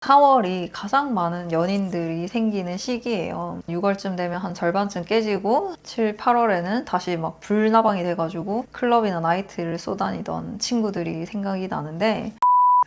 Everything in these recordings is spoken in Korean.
4월이 가장 많은 연인들이 생기는 시기예요. 6월쯤 되면 한 절반쯤 깨지고 7, 8월에는 다시 막 불나방이 돼가지고 클럽이나 나이트를 쏘다니던 친구들이 생각이 나는데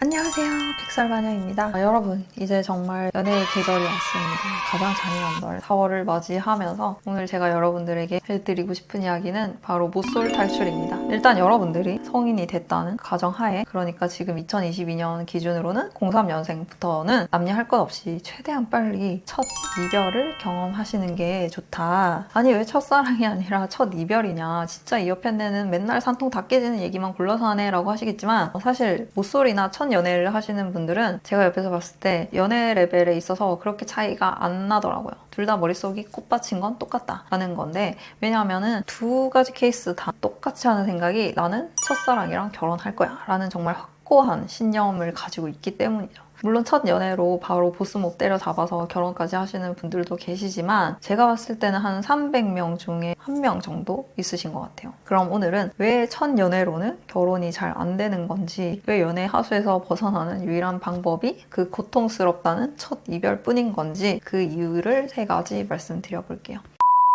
안녕하세요, 픽셀마녀입니다. 여러분, 이제 정말 연애의 계절이 왔습니다. 가장 잔인한 달 4월을 맞이하면서 오늘 제가 여러분들에게 해드리고 싶은 이야기는 바로 모쏠 탈출입니다. 일단 여러분들이 성인이 됐다는 가정하에, 그러니까 지금 2022년 기준으로는 03년생부터는 남녀할 것 없이 최대한 빨리 첫 이별을 경험하시는 게 좋다. 아니 왜 첫사랑이 아니라 첫 이별이냐, 진짜 이 옆에 내는 맨날 산통 다 깨지는 얘기만 굴러서 하네 라고 하시겠지만, 사실 모쏠이나 첫 연애를 하시는 분들은 제가 옆에서 봤을 때 연애 레벨에 있어서 그렇게 차이가 안 나더라고요. 둘 다 머릿속이 꽃받친 건 똑같다라는 건데, 왜냐하면은 두 가지 케이스 다 똑같이 하는 생각이 나는 첫사랑이랑 결혼할 거야 라는 정말 확고한 신념을 가지고 있기 때문이죠. 물론 첫 연애로 바로 보스목 때려잡아서 결혼까지 하시는 분들도 계시지만 제가 봤을 때는 한 300명 중에 1명 정도 있으신 것 같아요. 그럼 오늘은 왜 첫 연애로는 결혼이 잘 안 되는 건지, 왜 연애 하수에서 벗어나는 유일한 방법이 그 고통스럽다는 첫 이별뿐인 건지, 그 이유를 3가지 말씀드려볼게요.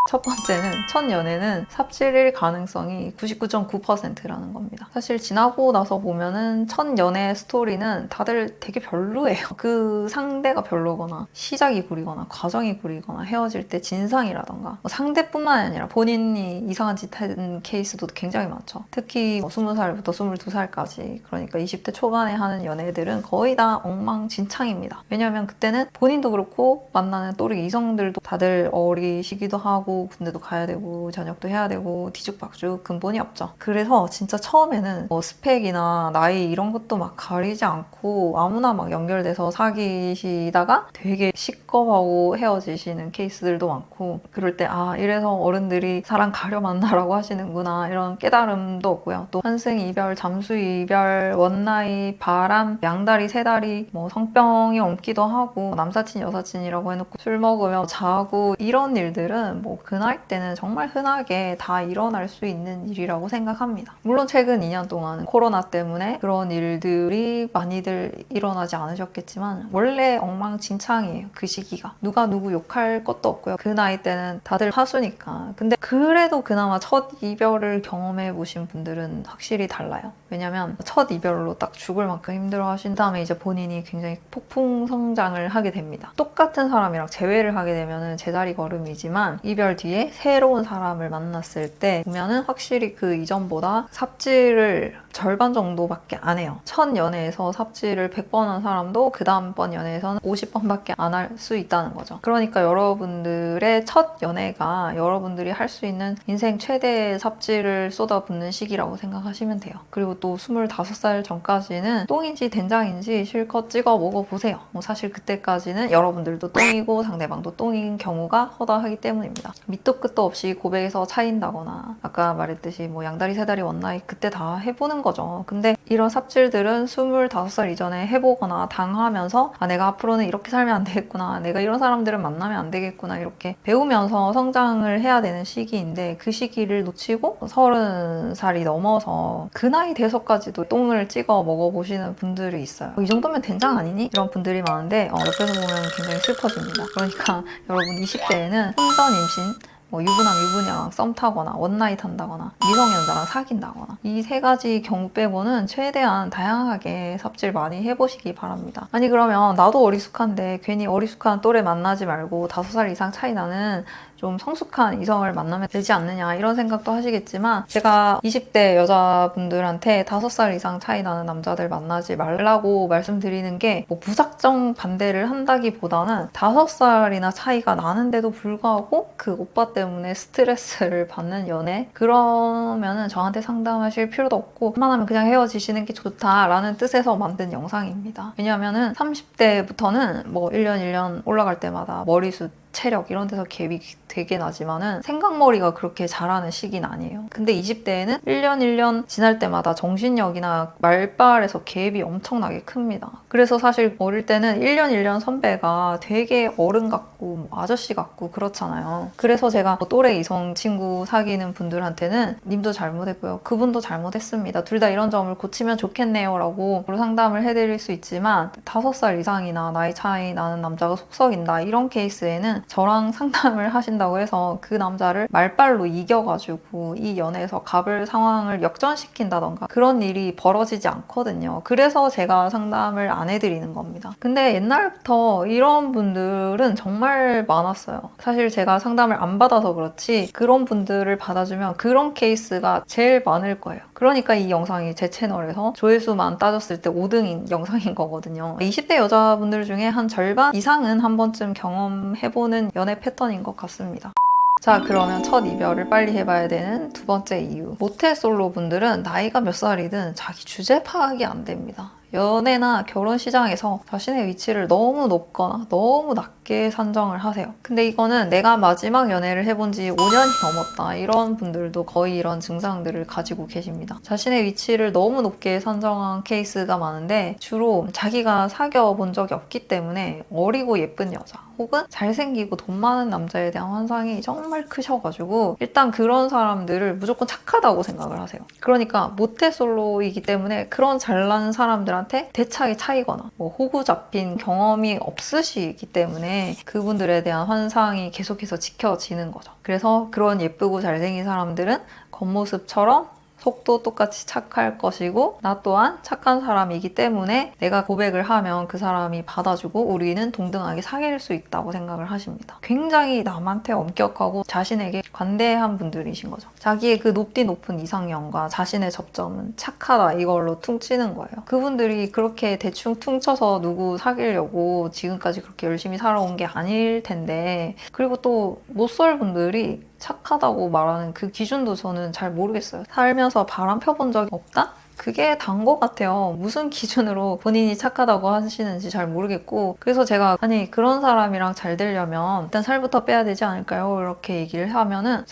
첫 번째는 첫 연애는 삽질일 가능성이 99.9%라는 겁니다. 사실 지나고 나서 보면은 첫 연애 스토리는 다들 되게 별로예요. 그 상대가 별로거나 시작이 구리거나 과정이 구리거나 헤어질 때 진상이라던가, 상대뿐만 아니라 본인이 이상한 짓 한 케이스도 굉장히 많죠. 특히 20살부터 22살까지, 그러니까 20대 초반에 하는 연애들은 거의 다 엉망진창입니다. 왜냐하면 그때는 본인도 그렇고 만나는 또래 이성들도 다들 어리시기도 하고 군대도 가야 되고 전역도 해야 되고 뒤죽박죽 근본이 없죠. 그래서 진짜 처음에는 스펙이나 나이 이런 것도 막 가리지 않고 아무나 막 연결돼서 사귀시다가 되게 시겁하고 헤어지시는 케이스들도 많고, 그럴 때 이래서 어른들이 사랑 가려 만나라고 하시는구나 이런 깨달음도 없고요. 또 환승 이별, 잠수 이별, 원나잇, 바람, 양다리, 세다리, 성병이 옮기도 하고 남사친, 여사친이라고 해놓고 술 먹으며 자고, 이런 일들은 그 나이 때는 정말 흔하게 다 일어날 수 있는 일이라고 생각합니다. 물론 최근 2년 동안 코로나 때문에 그런 일들이 많이들 일어나지 않으셨겠지만 원래 엉망진창이에요. 그 시기가 누가 누구 욕할 것도 없고요. 그 나이 때는 다들 하수니까. 근데 그래도 그나마 첫 이별을 경험해 보신 분들은 확실히 달라요. 왜냐면 첫 이별로 딱 죽을 만큼 힘들어 하신 다음에 이제 본인이 굉장히 폭풍 성장을 하게 됩니다. 똑같은 사람이랑 재회를 하게 되면은 제자리 걸음이지만 이별 뒤에 새로운 사람을 만났을 때 보면은 확실히 그 이전보다 삽질을 절반 정도밖에 안 해요. 첫 연애에서 삽질을 100번 한 사람도 그 다음번 연애에서는 50번밖에 안 할 수 있다는 거죠. 그러니까 여러분들의 첫 연애가 여러분들이 할 수 있는 인생 최대의 삽질을 쏟아붓는 시기라고 생각하시면 돼요. 그리고 또 25살 전까지는 똥인지 된장인지 실컷 찍어 먹어보세요. 사실 그때까지는 여러분들도 똥이고 상대방도 똥인 경우가 허다하기 때문입니다. 밑도 끝도 없이 고백에서 차인다거나, 아까 말했듯이 양다리, 세다리, 원나잇 그때 다 해보는 거죠. 근데 이런 삽질들은 25살 이전에 해보거나 당하면서 내가 앞으로는 이렇게 살면 안 되겠구나, 내가 이런 사람들을 만나면 안 되겠구나, 이렇게 배우면서 성장을 해야 되는 시기인데, 그 시기를 놓치고 30살이 넘어서 그 나이 돼서까지도 똥을 찍어 먹어보시는 분들이 있어요. 이 정도면 된장 아니니? 이런 분들이 많은데 옆에서 보면 굉장히 슬퍼집니다. 그러니까 여러분 20대에는 혼전 임신, 유부남, 유부녀랑 썸 타거나 원나잇 한다거나 미성년자랑 사귄다거나, 이 3가지 경우 빼고는 최대한 다양하게 삽질 많이 해보시기 바랍니다. 아니 그러면 나도 어리숙한데 괜히 어리숙한 또래 만나지 말고 5살 이상 차이 나는 좀 성숙한 이성을 만나면 되지 않느냐 이런 생각도 하시겠지만, 제가 20대 여자분들한테 5살 이상 차이 나는 남자들 만나지 말라고 말씀드리는 게 무작정 반대를 한다기보다는 5살이나 차이가 나는데도 불구하고 그 오빠 때문에 스트레스를 받는 연애, 그러면은 저한테 상담하실 필요도 없고 웬만하면 그냥 헤어지시는 게 좋다라는 뜻에서 만든 영상입니다. 왜냐하면은 30대부터는 1년 1년 올라갈 때마다 머리숱 체력 이런 데서 갭이 되게 나지만은 생각머리가 그렇게 잘하는 시기는 아니에요. 근데 20대에는 1년 지날 때마다 정신력이나 말빨에서 갭이 엄청나게 큽니다. 그래서 사실 어릴 때는 1년 선배가 되게 어른 같고 아저씨 같고 그렇잖아요. 그래서 제가 또래 이성 친구 사귀는 분들한테는 님도 잘못했고요. 그분도 잘못했습니다. 둘 다 이런 점을 고치면 좋겠네요 라고 상담을 해드릴 수 있지만 5살 이상이나 나이 차이 나는 남자가 속썩인다 이런 케이스에는 저랑 상담을 하신다고 해서 그 남자를 말빨로 이겨가지고 이 연애에서 갑을 상황을 역전시킨다던가 그런 일이 벌어지지 않거든요. 그래서 제가 상담을 안 해드리는 겁니다. 근데 옛날부터 이런 분들은 정말 많았어요. 사실 제가 상담을 안 받아서 그렇지 그런 분들을 받아주면 그런 케이스가 제일 많을 거예요. 그러니까 이 영상이 제 채널에서 조회수만 따졌을 때 5등인 영상인 거거든요. 20대 여자분들 중에 한 절반 이상은 한 번쯤 경험해보는 연애 패턴인 것 같습니다. 자, 그러면 첫 이별을 빨리 해봐야 되는 두 번째 이유. 모태솔로 분들은 나이가 몇 살이든 자기 주제 파악이 안 됩니다. 연애나 결혼 시장에서 자신의 위치를 너무 높거나 너무 낮게 산정을 하세요. 근데 이거는 내가 마지막 연애를 해본 지 5년이 넘었다. 이런 분들도 거의 이런 증상들을 가지고 계십니다. 자신의 위치를 너무 높게 산정한 케이스가 많은데 주로 자기가 사귀어 본 적이 없기 때문에 어리고 예쁜 여자 혹은 잘생기고 돈 많은 남자에 대한 환상이 정말 크셔가지고 일단 그런 사람들을 무조건 착하다고 생각을 하세요. 그러니까 모태솔로이기 때문에 그런 잘난 사람들한테 대차게 차이거나 호구 잡힌 경험이 없으시기 때문에 그분들에 대한 환상이 계속해서 지켜지는 거죠. 그래서 그런 예쁘고 잘생긴 사람들은 겉모습처럼 속도 똑같이 착할 것이고 나 또한 착한 사람이기 때문에 내가 고백을 하면 그 사람이 받아주고 우리는 동등하게 사귈 수 있다고 생각을 하십니다. 굉장히 남한테 엄격하고 자신에게 관대한 분들이신 거죠. 자기의 그 높은 이상형과 자신의 접점은 착하다 이걸로 퉁치는 거예요. 그분들이 그렇게 대충 퉁쳐서 누구 사귀려고 지금까지 그렇게 열심히 살아온 게 아닐 텐데 그리고 또 못쏠 분들이 착하다고 말하는 그 기준도 저는 잘 모르겠어요. 살면서 바람 펴본 적이 없다? 그게 단 것 같아요. 무슨 기준으로 본인이 착하다고 하시는지 잘 모르겠고 그래서 제가 아니 그런 사람이랑 잘 되려면 일단 살부터 빼야 되지 않을까요? 이렇게 얘기를 하면은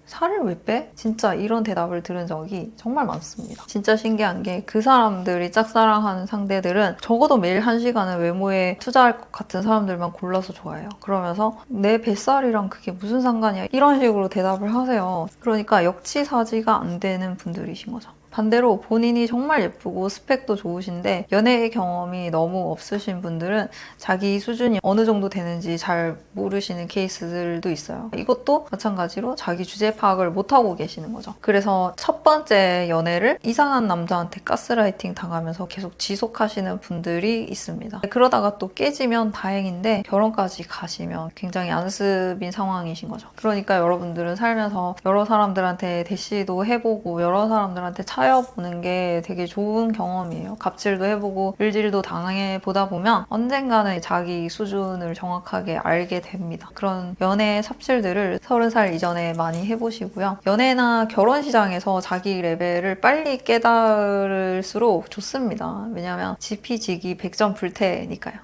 살을 왜 빼? 진짜 이런 대답을 들은 적이 정말 많습니다. 진짜 신기한 게 그 사람들이 짝사랑하는 상대들은 적어도 매일 1시간은 외모에 투자할 것 같은 사람들만 골라서 좋아해요. 그러면서 내 뱃살이랑 그게 무슨 상관이야? 이런 식으로 대답을 하세요. 그러니까 역지사지가 안 되는 분들이신 거죠. 반대로 본인이 정말 예쁘고 스펙도 좋으신데 연애 경험이 너무 없으신 분들은 자기 수준이 어느 정도 되는지 잘 모르시는 케이스들도 있어요. 이것도 마찬가지로 자기 주제 파악을 못하고 계시는 거죠. 그래서 첫 번째 연애를 이상한 남자한테 가스라이팅 당하면서 계속 지속하시는 분들이 있습니다. 그러다가 또 깨지면 다행인데 결혼까지 가시면 굉장히 안습인 상황이신 거죠. 그러니까 여러분들은 살면서 여러 사람들한테 대시도 해보고 여러 사람들한테 차여보는 게 되게 좋은 경험이에요. 갑질도 해보고 을질도 당해보다 보면 언젠가는 자기 수준을 정확하게 알게 됩니다. 그런 연애 삽질들을 30살 이전에 많이 해보시고요. 연애나 결혼 시장에서 자기 레벨을 빨리 깨달을수록 좋습니다. 왜냐하면 지피지기 100점 불태니까요.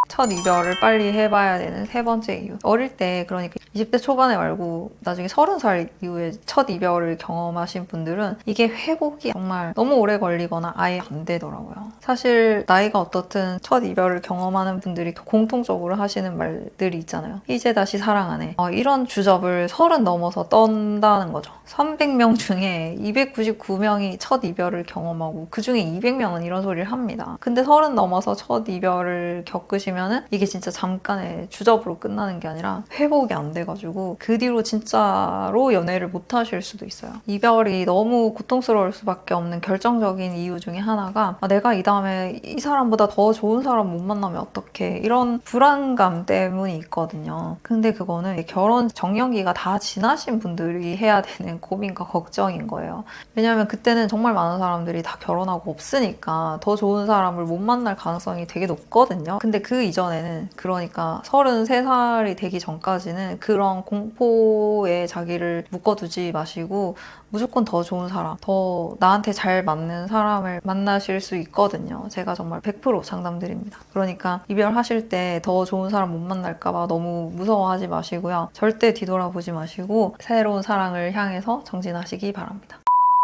첫 이별을 빨리 해봐야 되는 세 번째 이유. 어릴 때 그러니까 20대 초반에 말고 나중에 30살 이후에 첫 이별을 경험하신 분들은 이게 회복이 정말 너무 오래 걸리거나 아예 안 되더라고요. 사실 나이가 어떻든 첫 이별을 경험하는 분들이 공통적으로 하시는 말들이 있잖아요. 이제 다시 사랑하네. 이런 주접을 30 넘어서 떤다는 거죠. 300명 중에 299명이 첫 이별을 경험하고 그중에 200명은 이런 소리를 합니다. 근데 30 넘어서 첫 이별을 겪으시면은 이게 진짜 잠깐의 주접으로 끝나는 게 아니라 회복이 안 돼가지고 그 뒤로 진짜로 연애를 못 하실 수도 있어요. 이별이 너무 고통스러울 수밖에 없는 결정적인 이유 중에 하나가 내가 이 다음에 이 사람보다 더 좋은 사람 못 만나면 어떡해 이런 불안감 때문이 있거든요. 근데 그거는 결혼 정년기가 다 지나신 분들이 해야 되는 고민과 걱정인 거예요. 왜냐하면 그때는 정말 많은 사람들이 다 결혼하고 없으니까 더 좋은 사람을 못 만날 가능성이 되게 높거든요. 근데 그 이전에는, 그러니까 33살이 되기 전까지는 그런 공포에 자기를 묶어두지 마시고 무조건 더 좋은 사람, 더 나한테 잘 맞는 사람을 만나실 수 있거든요. 제가 정말 100% 장담드립니다. 그러니까 이별하실 때 더 좋은 사람 못 만날까봐 너무 무서워하지 마시고요. 절대 뒤돌아보지 마시고 새로운 사랑을 향해서 정진하시기 바랍니다.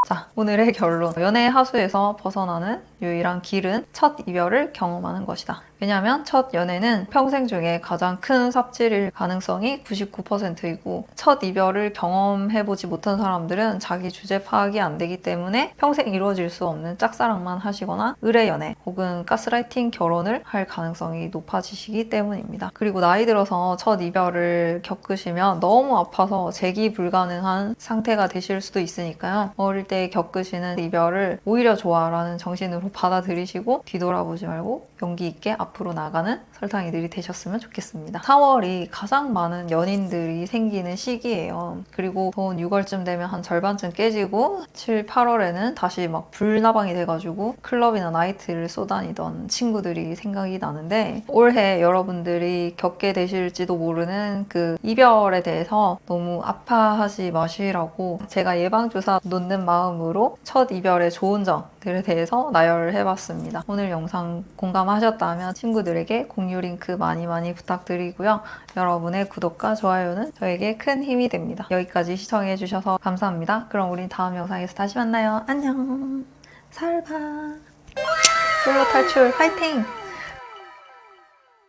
자, 오늘의 결론. 연애 하수에서 벗어나는 유일한 길은 첫 이별을 경험하는 것이다. 왜냐하면 첫 연애는 평생 중에 가장 큰 삽질일 가능성이 99%이고 첫 이별을 경험해보지 못한 사람들은 자기 주제 파악이 안 되기 때문에 평생 이루어질 수 없는 짝사랑만 하시거나 의뢰 연애 혹은 가스라이팅 결혼을 할 가능성이 높아지시기 때문입니다. 그리고 나이 들어서 첫 이별을 겪으시면 너무 아파서 재기 불가능한 상태가 되실 수도 있으니까요. 어릴 때 겪으시는 이별을 오히려 좋아라는 정신으로 받아들이시고 뒤돌아보지 말고 용기 있게 앞으로 나가는 설탕이들이 되셨으면 좋겠습니다. 4월이 가장 많은 연인들이 생기는 시기예요. 그리고 돈 6월쯤 되면 한 절반쯤 깨지고 7, 8월에는 다시 막 불나방이 돼가지고 클럽이나 나이트를 쏘다니던 친구들이 생각이 나는데 올해 여러분들이 겪게 되실지도 모르는 그 이별에 대해서 너무 아파하지 마시라고 제가 예방주사 놓는 마음으로 첫 이별의 좋은 점들에 대해서 나열을 해봤습니다. 오늘 영상 공감하셨다면 친구들에게 공유 링크 많이 부탁드리고요. 여러분의 구독과 좋아요는 저에게 큰 힘이 됩니다. 여기까지 시청해주셔서 감사합니다. 그럼 우린 다음 영상에서 다시 만나요. 안녕. 살바. 솔로 탈출 화이팅!